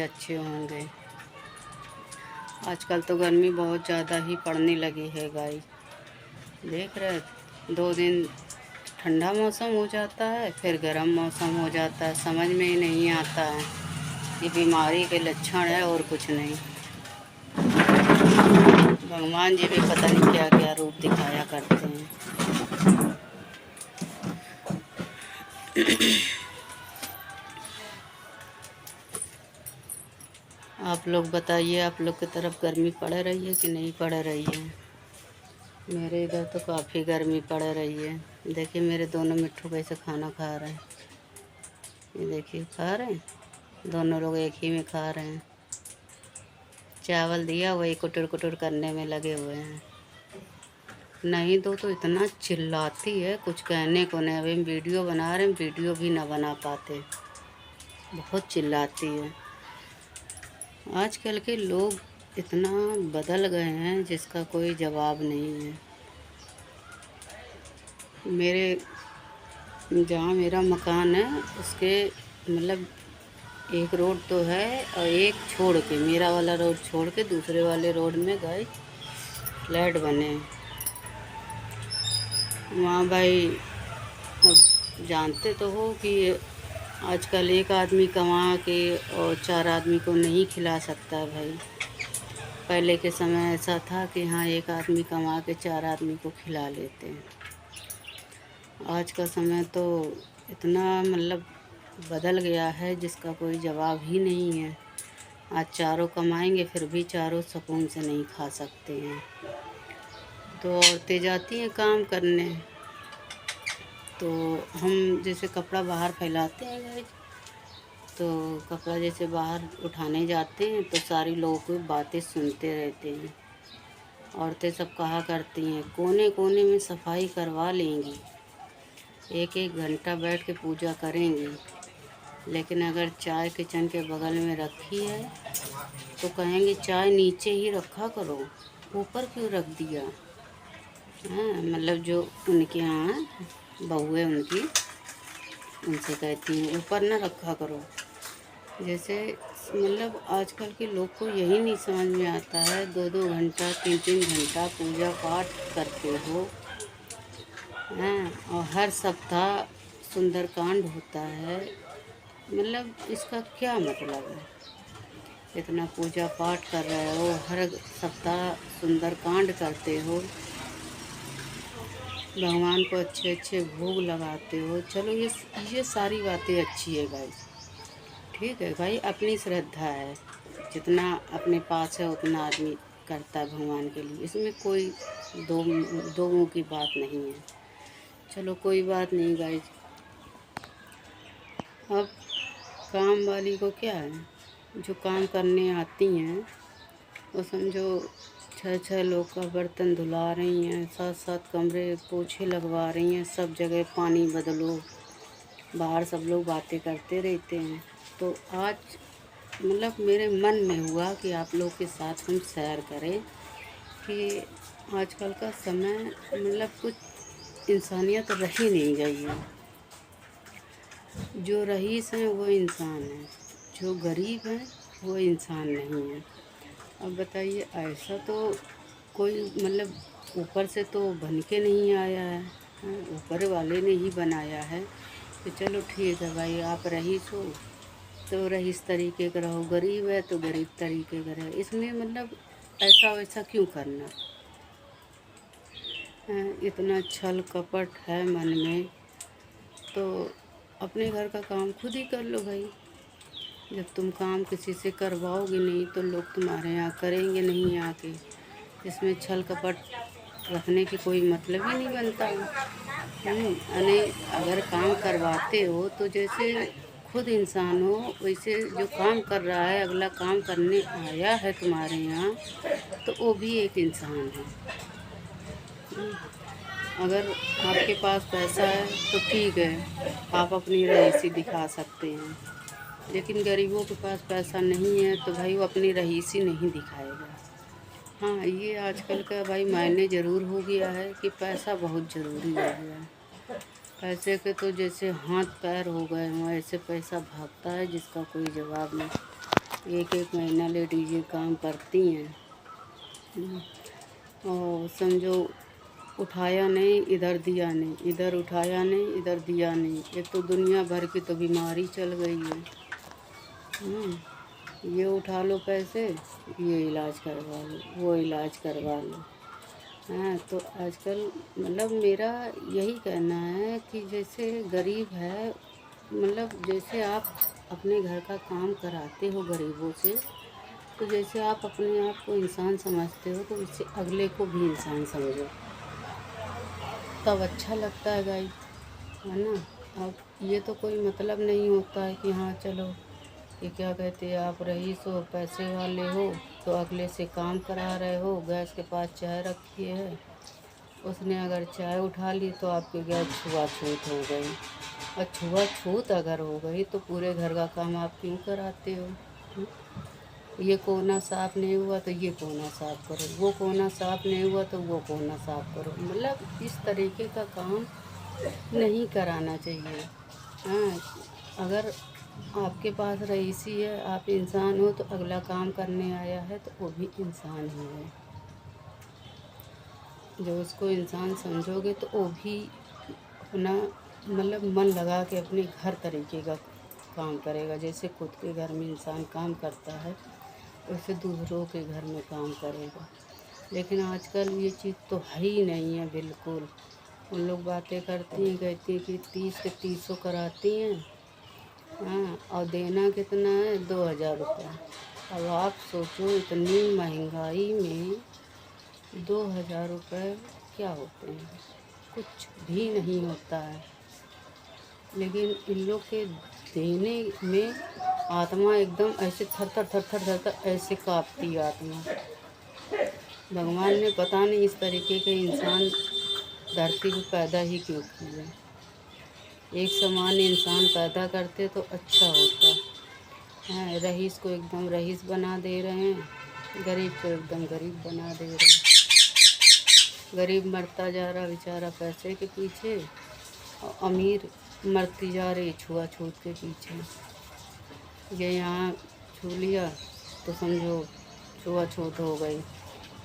अच्छे होंगे। आजकल तो गर्मी बहुत ज़्यादा ही पड़ने लगी है गाइस। देख रहे, 2 दिन ठंडा मौसम हो जाता है, फिर गर्म मौसम हो जाता है। समझ में ही नहीं आता है, ये बीमारी के लक्षण है और कुछ नहीं। भगवान जी भी पता नहीं क्या क्या रूप दिखाया करते हैं। आप लोग बताइए, आप लोग की तरफ गर्मी पड़ रही है कि नहीं पड़ रही है? मेरे इधर तो काफ़ी गर्मी पड़ रही है। देखिए मेरे दोनों मिट्ठू कैसे खाना खा रहे हैं। ये देखिए खा रहे हैं, दोनों लोग एक ही में खा रहे हैं। चावल दिया, वही कुटुर कुटुर करने में लगे हुए हैं। नहीं दो तो इतना चिल्लाती है, कुछ कहने को नहीं। अभी हम वीडियो बना रहे हैं, वीडियो भी ना बना पाते, बहुत चिल्लाती है। आजकल के लोग इतना बदल गए हैं जिसका कोई जवाब नहीं है। मेरे जहाँ मेरा मकान है उसके मतलब एक रोड तो है, और एक छोड़ के, मेरा वाला रोड छोड़ के दूसरे वाले रोड में गए फ्लैट बने। वहाँ भाई अब जानते तो हो कि आजकल एक आदमी कमा के और 4 आदमी को नहीं खिला सकता है भाई। पहले के समय ऐसा था कि हाँ, एक आदमी कमा के 4 आदमी को खिला लेते हैं। आज का समय तो इतना मतलब बदल गया है जिसका कोई जवाब ही नहीं है। आज चारों कमाएंगे फिर भी चारों सुकून से नहीं खा सकते हैं। तो औरतें जाती हैं काम करने, तो हम जैसे कपड़ा बाहर फैलाते हैं गाइस, तो कपड़ा जैसे बाहर उठाने जाते हैं तो सारी लोगों की बातें सुनते रहते हैं। औरतें सब कहा करती हैं कोने कोने में सफाई करवा लेंगी, 1-1 घंटा बैठ के पूजा करेंगी, लेकिन अगर चाय किचन के बगल में रखी है तो कहेंगे चाय नीचे ही रखा करो, ऊपर क्यों रख दिया। हाँ, मतलब जो उनके यहाँ बहू है उनकी, उनसे कहती हैं ऊपर ना रखा करो। जैसे मतलब आजकल के लोग को यही नहीं समझ में आता है, 2-2 घंटा 3-3 घंटा पूजा पाठ करते हो हैं, और हर सप्ताह सुंदरकांड होता है। मतलब इसका क्या मतलब है? इतना पूजा पाठ कर रहे हो, हर सप्ताह सुंदरकांड करते हो, भगवान को अच्छे अच्छे भोग लगाते हो। चलो ये सारी बातें अच्छी है भाई, ठीक है भाई, अपनी श्रद्धा है, जितना अपने पास है उतना आदमी करता है भगवान के लिए। इसमें कोई दो मुँह की बात नहीं है। चलो कोई बात नहीं गाइज। अब काम वाली को क्या है, जो काम करने आती हैं वो समझो 6-6 लोग का बर्तन धुला रही हैं, 7-7 कमरे पोछे लगवा रही हैं, सब जगह पानी बदलो, बाहर सब लोग बातें करते रहते हैं। तो आज मतलब मेरे मन में हुआ कि आप लोग के साथ हम शेयर करें कि आजकल का समय मतलब कुछ इंसानियत रही नहीं गई है। जो रईस हैं वो इंसान है, जो गरीब है वो इंसान नहीं है। अब बताइए, ऐसा तो कोई मतलब ऊपर से तो बन के नहीं आया है, ऊपर वाले ने ही बनाया है कि चलो ठीक है भाई, आप रईस हो तो रईस तरीके का रहो, गरीब है तो गरीब तरीके का रहे। इसमें मतलब ऐसा वैसा क्यों करना है? इतना छल कपट है मन में, तो अपने घर का काम खुद ही कर लो भाई। जब तुम काम किसी से करवाओगे नहीं तो लोग तुम्हारे यहाँ करेंगे नहीं आके। इसमें छल कपट रखने की कोई मतलब ही नहीं बनता है। अरे अगर काम करवाते हो तो जैसे खुद इंसान हो, वैसे जो काम कर रहा है, अगला काम करने आया है तुम्हारे यहाँ, तो वो भी एक इंसान है। अगर आपके पास पैसा है तो ठीक है, आप अपनी रईसी दिखा सकते हैं, लेकिन गरीबों के पास पैसा नहीं है तो भाई वो अपनी रईसी नहीं दिखाएगा। हाँ, ये आजकल का भाई मायने ज़रूर हो गया है कि पैसा बहुत ज़रूरी हो गया है। पैसे के तो जैसे हाथ पैर हो गए हों, ऐसे पैसा भागता है जिसका कोई जवाब नहीं। एक एक महीना लेडीजें काम करती हैं। और समझो उठाया नहीं इधर दिया नहीं, इधर उठाया नहीं इधर दिया नहीं। एक तो दुनिया भर की तो बीमारी चल गई है। ये उठा लो पैसे, ये इलाज करवा लो, वो इलाज करवा लो। हाँ, तो आजकल मतलब मेरा यही कहना है कि जैसे गरीब है, मतलब जैसे आप अपने घर का काम कराते हो गरीबों से, तो जैसे आप अपने आप को इंसान समझते हो, तो इससे अगले को भी इंसान समझो, तब अच्छा लगता है गाइस, है ना। अब ये तो कोई मतलब नहीं होता है कि हाँ चलो ये क्या कहते हैं, आप रईस हो, पैसे वाले हो, तो अगले से काम करा रहे हो। गैस के पास चाय रखी है, उसने अगर चाय उठा ली तो आपके गैस छुआछूत हो गई। और छुआछूत अगर हो गई तो पूरे घर का काम आप क्यों कराते हो? ये कोना साफ नहीं हुआ तो ये कोना साफ करो, वो कोना साफ नहीं हुआ तो वो कोना साफ करो। मतलब इस तरीके का काम नहीं कराना चाहिए। हाँ, अगर आपके पास रईसी है, आप इंसान हो, तो अगला काम करने आया है तो वो भी इंसान ही है। जो उसको इंसान समझोगे तो वो भी अपना मतलब मन लगा के अपने घर तरीके का काम करेगा। जैसे खुद के घर में इंसान काम करता है, वैसे दूसरों के घर में काम करेगा। लेकिन आजकल ये चीज़ तो है ही नहीं है बिल्कुल। उन लोग बातें करती हैं, कहती हैं कि 30 के 300 कराती हैं, हाँ, और देना कितना है, 2000 रुपया। अब आप सोचो इतनी महंगाई में 2000 रुपये क्या होते हैं? कुछ भी नहीं होता है। लेकिन इन लोग के देने में आत्मा एकदम ऐसे थर थर थर थर थर थर ऐसे काँपती है आत्मा। भगवान ने पता नहीं इस तरीके के इंसान धरती पे पैदा ही क्यों किए। एक समान इंसान पैदा करते तो अच्छा होता है। रईस को एकदम रईस बना दे रहे हैं, गरीब को एकदम गरीब बना दे रहे हैं। गरीब मरता जा रहा बेचारा पैसे के पीछे, और अमीर मरती जा रही छुआछूत के पीछे। ये यहाँ छू लिया तो समझो छुआछूत हो गई।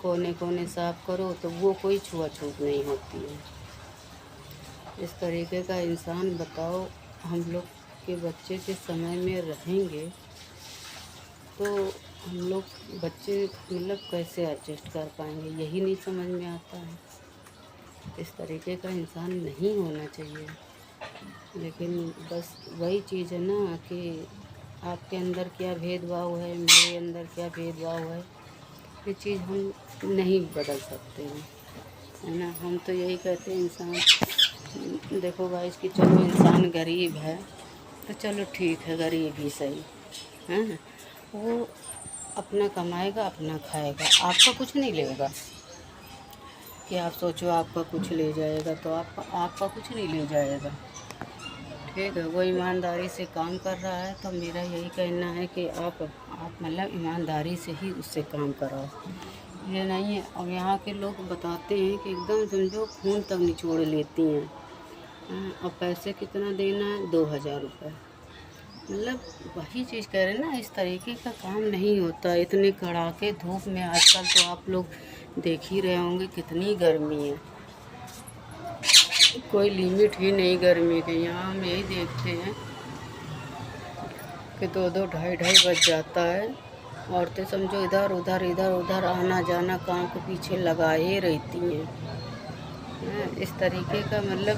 कोने कोने साफ करो तो वो कोई छुआछूत नहीं होती है। इस तरीके का इंसान बताओ हम लोग के बच्चे के समय में रहेंगे तो हम लोग बच्चे मतलब कैसे एडजस्ट कर पाएंगे, यही नहीं समझ में आता है। इस तरीके का इंसान नहीं होना चाहिए। लेकिन बस वही चीज़ है ना कि आपके अंदर क्या भेदभाव है, मेरे अंदर क्या भेदभाव है, ये चीज़ हम नहीं बदल सकते हैं, है ना। हम तो यही कहते हैं इंसान देखो गाइस कि चलो इंसान गरीब है तो चलो ठीक है, गरीब ही सही है ना, वो अपना कमाएगा अपना खाएगा, आपका कुछ नहीं लेगा। कि आप सोचो आपका कुछ ले जाएगा, तो आपका कुछ नहीं ले जाएगा, ठीक है। वो ईमानदारी से काम कर रहा है तो मेरा यही कहना है कि आप मतलब ईमानदारी से ही उससे काम कराओ, ये नहीं है। और यहाँ के लोग बताते हैं कि एकदम समझो खून तक निचोड़ लेती हैं। और पैसे कितना देना है, 2000 रुपये। मतलब वही चीज़ कह रहे हैं ना, इस तरीके का काम नहीं होता। इतने कड़ाके धूप में आजकल तो आप लोग देख ही रहे होंगे कितनी गर्मी है, कोई लिमिट ही नहीं गर्मी की। यहाँ हम यही देखते हैं कि 2-2 ढाई-ढाई बज जाता है, औरतें समझो इधर उधर आना जाना काम के पीछे लगाए रहती हैं। इस तरीके का मतलब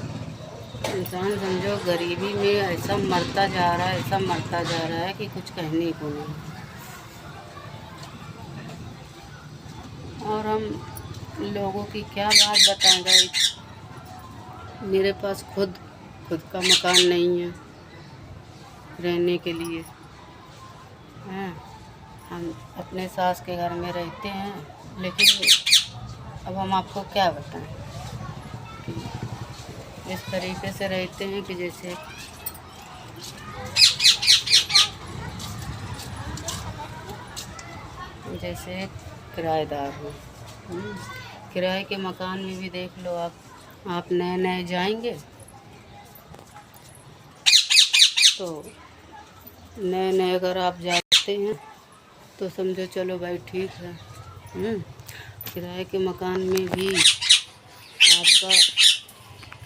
इंसान समझो गरीबी में ऐसा मरता जा रहा है, ऐसा मरता जा रहा है कि कुछ कहने को नहीं। और हम लोगों की क्या बात बताएंगे। मेरे पास खुद का मकान नहीं है रहने के लिए, हैं। हम अपने सास के घर में रहते हैं, लेकिन अब हम आपको क्या बताएं कि इस तरीके से रहते हैं कि जैसे किराएदार हो। किराए के मकान में भी देख लो आप नए नए जाएंगे तो नए नए अगर आप जाते हैं तो समझो चलो भाई ठीक है। किराए के मकान में भी आपका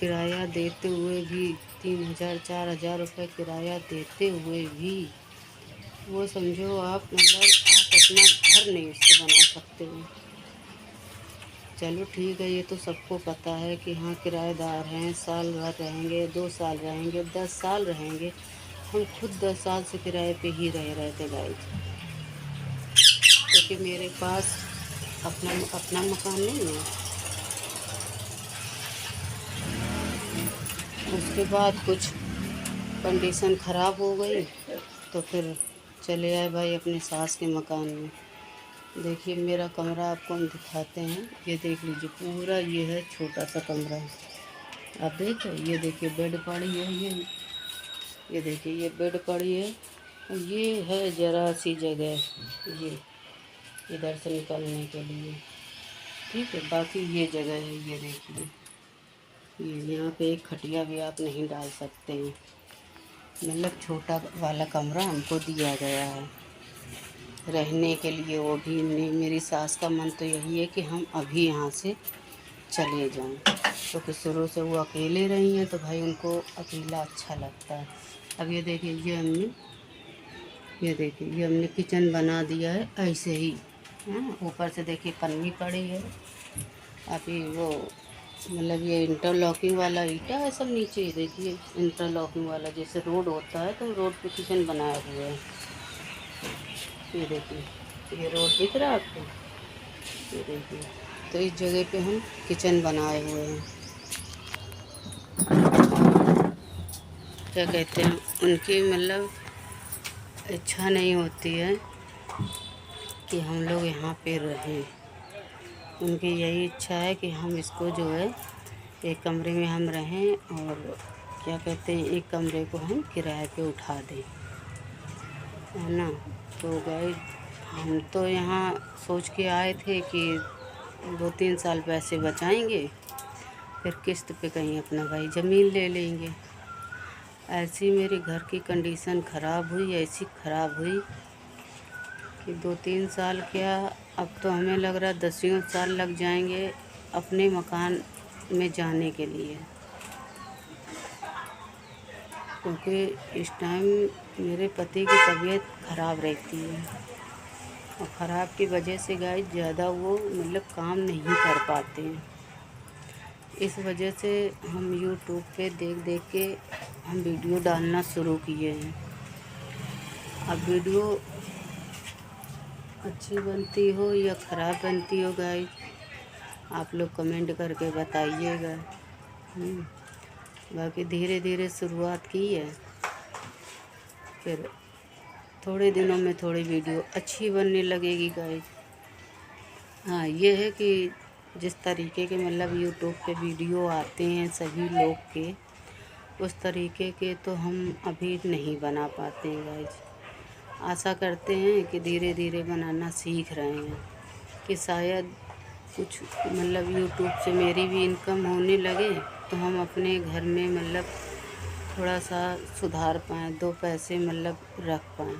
किराया देते हुए भी 3,000 4,000 रुपये किराया देते हुए भी वो समझो आप मतलब आप अपना घर नहीं उसको बना सकते हो। चलो ठीक है, ये तो सबको पता है कि हाँ किराएदार हैं, साल भर रहेंगे, 2 साल रहेंगे, 10 साल रहेंगे। हम खुद 10 साल से किराए पे ही रह रहे थे गाइस, क्योंकि मेरे पास अपना मकान नहीं है। उसके बाद कुछ कंडीशन ख़राब हो गई तो फिर चले आए भाई अपने सास के मकान में। देखिए मेरा कमरा आपको हम दिखाते हैं, ये देख लीजिए पूरा ये है छोटा सा कमरा। आप देखो ये देखिए बेड पड़ी है, ये देखिए ये बेड पड़ी है, और ये है ज़रा सी जगह ये इधर से निकलने के लिए, ठीक है। बाकी ये जगह है, ये देखिए ये यहाँ पे एक खटिया भी आप नहीं डाल सकते हैं। मतलब छोटा वाला कमरा हमको दिया गया है रहने के लिए, वो भी नहीं। मेरी सास का मन तो यही है कि हम अभी यहाँ से चले जाएं, क्योंकि शुरू से वो अकेले रही हैं तो भाई उनको अकेला अच्छा लगता है। अब ये देखिए ये हमने किचन बना दिया है ऐसे ही। ऊपर से देखिए पन्नी पड़ी है। अभी वो मतलब ये इंटरलॉकिंग वाला ईटा है सब नीचे, देखिए इंटरलॉकिंग वाला जैसे रोड होता है तो रोड पे किचन बनाए हुए है। ये देखिए ये रोड दिख रहा है आपको, ये देखिए। तो इस जगह पे हम किचन बनाए हुए हैं। क्या कहते हैं, उनकी मतलब इच्छा नहीं होती है कि हम लोग यहाँ पे रहें। उनकी यही इच्छा है कि हम इसको जो है एक कमरे में हम रहें, और क्या कहते हैं एक कमरे को हम किराए पे उठा दें, है ना। तो गाइस हम तो यहाँ सोच के आए थे कि 2-3 साल पैसे बचाएंगे, फिर किस्त पे कहीं अपना भाई ज़मीन ले लेंगे। ऐसी मेरे घर की कंडीशन ख़राब हुई, ऐसी ख़राब हुई कि 2-3 साल क्या, अब तो हमें लग रहा 10 साल लग जाएंगे अपने मकान में जाने के लिए, क्योंकि इस टाइम मेरे पति की तबीयत ख़राब रहती है, और ख़राब की वजह से गाइस ज़्यादा वो मतलब काम नहीं कर पाते हैं। इस वजह से हम यूट्यूब पे देख देख के हम वीडियो डालना शुरू किए हैं। अब वीडियो अच्छी बनती हो या ख़राब बनती हो गाइस, आप लोग कमेंट करके बताइएगा। बाकी धीरे धीरे शुरुआत की है, फिर थोड़े दिनों में थोड़ी वीडियो अच्छी बनने लगेगी गाइस। हाँ ये है कि जिस तरीके के मतलब यूट्यूब पे वीडियो आते हैं सभी लोग के, उस तरीके के तो हम अभी नहीं बना पाते हैं गाइस। आशा करते हैं कि धीरे धीरे बनाना सीख रहे हैं, कि शायद कुछ मतलब यूट्यूब से मेरी भी इनकम होने लगे तो हम अपने घर में मतलब थोड़ा सा सुधार पाएँ, 2 पैसे मतलब रख पाएँ।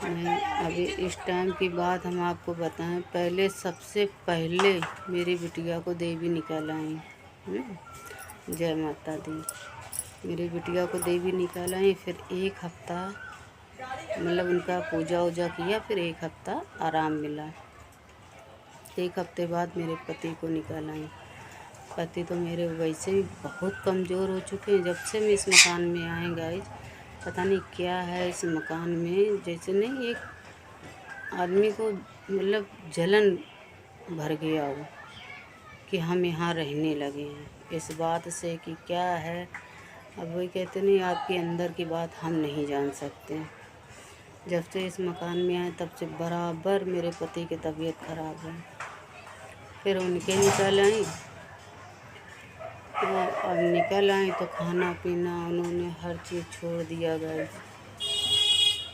नहीं अभी इस टाइम की बात हम आपको बताएं, पहले सबसे पहले मेरी बिटिया को देवी निकाल आई। जय माता दी। मेरी बिटिया को देवी निकाल आई, फिर 1 हफ्ता मतलब उनका पूजा वूजा किया, फिर 1 हफ्ता आराम मिला। 1 हफ्ते बाद मेरे पति को निकाल आई। पति तो मेरे वैसे ही बहुत कमज़ोर हो चुके हैं जब से मैं इस मकान में आए गाइस। पता नहीं क्या है इस मकान में, जैसे नहीं एक आदमी को मतलब जलन भर गया हो कि हम यहाँ रहने लगे हैं इस बात से कि क्या है। अब वही कहते नहीं, आपके अंदर की बात हम नहीं जान सकते। जब से इस मकान में आए तब से बराबर मेरे पति की तबीयत ख़राब है, फिर उनके निकल आई। तो अब निकल आई तो खाना पीना उन्होंने हर चीज़ छोड़ दिया गाइस,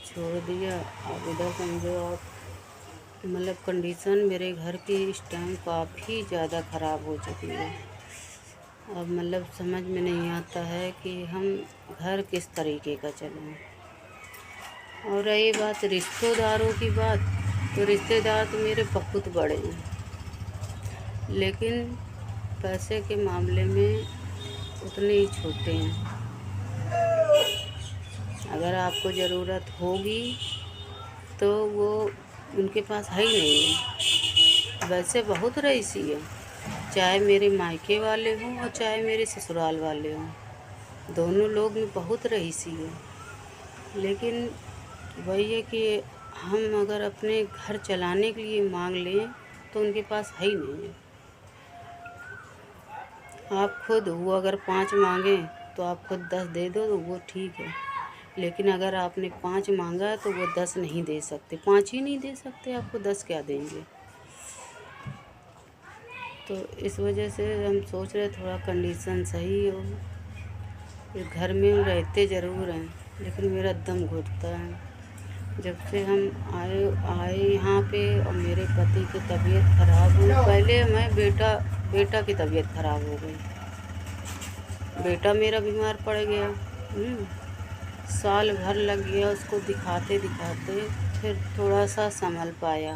छोड़ दिया। अब इधर समझो आप मतलब कंडीशन मेरे घर की इस टाइम काफ़ी ज़्यादा ख़राब हो चुकी है। अब मतलब समझ में नहीं आता है कि हम घर किस तरीके का चलें। और रही बात रिश्तेदारों की बात, तो रिश्तेदार तो मेरे बहुत बड़े हैं, लेकिन पैसे के मामले में उतने ही छोटे हैं। अगर आपको ज़रूरत होगी तो वो उनके पास है ही नहीं है। वैसे बहुत रईसी है, चाहे मेरे मायके वाले हों और चाहे मेरे ससुराल वाले हों, दोनों लोग में बहुत रईसी है। लेकिन वही है कि हम अगर अपने घर चलाने के लिए मांग लें तो उनके पास है ही नहीं है। आप खुद वो अगर 5 मांगें तो आप खुद 10 दे दो तो वो ठीक है, लेकिन अगर आपने 5 मांगा है तो वो 10 नहीं दे सकते, 5 ही नहीं दे सकते, आपको 10 क्या देंगे। तो इस वजह से हम सोच रहे थोड़ा कंडीशन सही हो। इस घर में रहते ज़रूर हैं, लेकिन मेरा दम घुटता है। जब से हम आए यहाँ पे और मेरे पति की तबीयत ख़राब हुई, पहले मैं बेटा की तबीयत ख़राब हो गई, बेटा मेरा बीमार पड़ गया। साल भर लग गया उसको दिखाते दिखाते, फिर थोड़ा सा संभल पाया।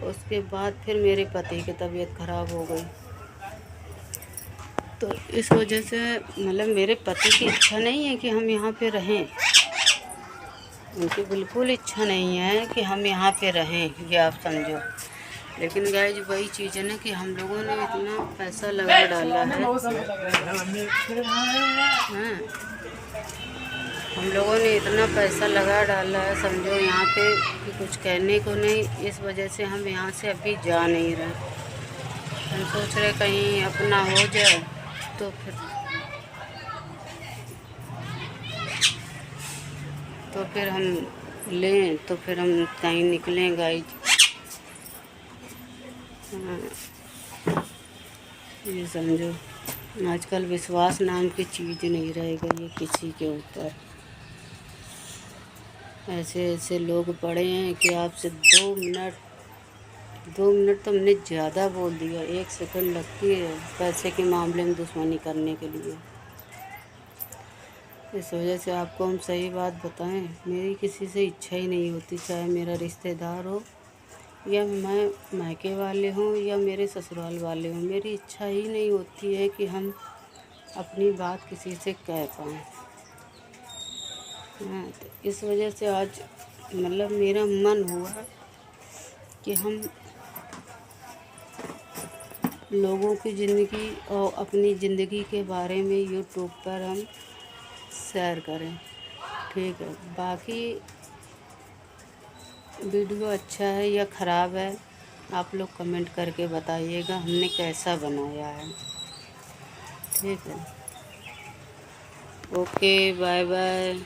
उसके बाद फिर मेरे पति की तबीयत ख़राब हो गई। तो इस वजह से मतलब मेरे पति की इच्छा नहीं है कि हम यहाँ पे रहें, उनकी बिल्कुल इच्छा नहीं है कि हम यहाँ पे रहें, ये आप समझो। लेकिन गाइस वही चीज़ है ना कि हम लोगों ने इतना पैसा लगा डाला है, हाँ, हम लोगों ने इतना पैसा लगा डाला है समझो यहाँ पे कि कुछ कहने को नहीं। इस वजह से हम यहाँ से अभी जा नहीं रहे। हम सोच रहे कहीं अपना हो जाए तो फिर हम लें, तो फिर हम कहीं निकलें गाइस। हाँ, ये समझो आजकल विश्वास नाम की चीज़ नहीं रह गई है किसी के ऊपर। ऐसे लोग पड़े हैं कि आपसे 2 मिनट तो हमने ज़्यादा बोल दिया, 1 सेकंड लगती है पैसे के मामले में दुश्मनी करने के लिए। इस वजह से आपको हम सही बात बताएं, मेरी किसी से इच्छा ही नहीं होती, चाहे मेरा रिश्तेदार हो या मैं मायके वाले हों या मेरे ससुराल वाले हों, मेरी इच्छा ही नहीं होती है कि हम अपनी बात किसी से कह पाएँ। हाँ, तो इस वजह से आज मतलब मेरा मन हुआ कि हम लोगों की ज़िंदगी और अपनी ज़िंदगी के बारे में यूट्यूब पर हम शेयर करें, ठीक है। बाकी वीडियो अच्छा है या ख़राब है आप लोग कमेंट करके बताइएगा, हमने कैसा बनाया है, ठीक है। Okay, bye bye.